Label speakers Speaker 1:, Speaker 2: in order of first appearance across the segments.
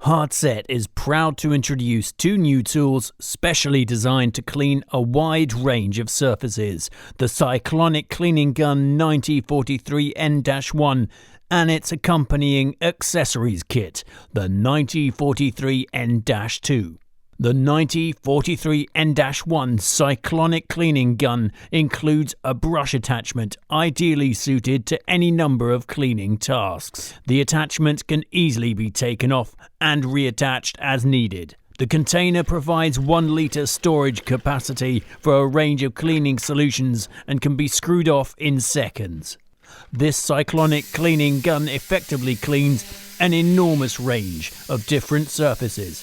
Speaker 1: Hardset is proud to introduce two new tools specially designed to clean a wide range of surfaces: the Cyclonic Cleaning Gun 9043N-1 and its accompanying accessories kit, the 9043N-2. The 9043N-1 Cyclonic Cleaning Gun includes a brush attachment ideally suited to any number of cleaning tasks. The attachment can easily be taken off and reattached as needed. The container provides 1 litre storage capacity for a range of cleaning solutions and can be screwed off in seconds. This Cyclonic Cleaning Gun effectively cleans an enormous range of different surfaces.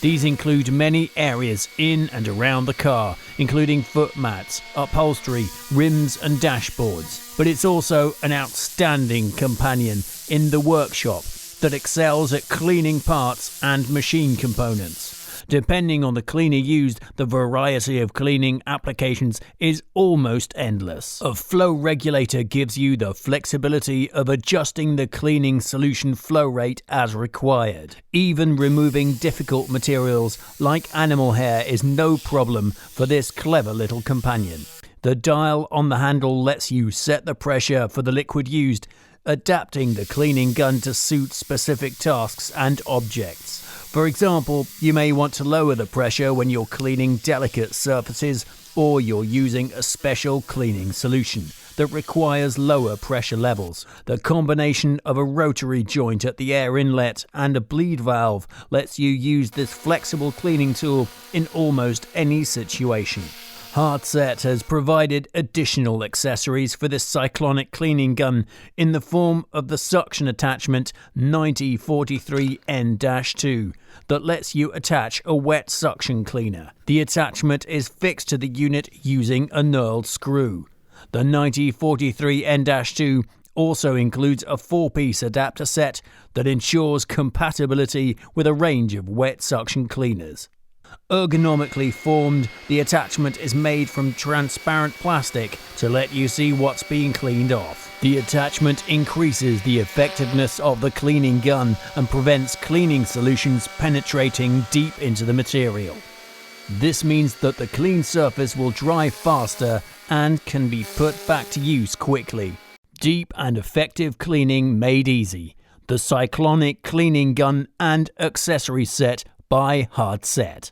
Speaker 1: These include many areas in and around the car, including foot mats, upholstery, rims and dashboards. But it's also an outstanding companion in the workshop that excels at cleaning parts and machine components. Depending on the cleaner used, the variety of cleaning applications is almost endless. A flow regulator gives you the flexibility of adjusting the cleaning solution flow rate as required. Even removing difficult materials like animal hair is no problem for this clever little companion. The dial on the handle lets you set the pressure for the liquid used, adapting the cleaning gun to suit specific tasks and objects. For example, you may want to lower the pressure when you're cleaning delicate surfaces, or you're using a special cleaning solution that requires lower pressure levels. The combination of a rotary joint at the air inlet and a bleed valve lets you use this flexible cleaning tool in almost any situation. Hardset has provided additional accessories for this Cyclonic Cleaning Gun in the form of the suction attachment 9043N-2 that lets you attach a wet suction cleaner. The attachment is fixed to the unit using a knurled screw. The 9043N-2 also includes a 4-piece adapter set that ensures compatibility with a range of wet suction cleaners. Ergonomically formed, the attachment is made from transparent plastic to let you see what's being cleaned off. The attachment increases the effectiveness of the cleaning gun and prevents cleaning solutions penetrating deep into the material. This means that the clean surface will dry faster and can be put back to use quickly. Deep and effective cleaning made easy. The Cyclonic Cleaning Gun and Accessory Set by Hardset.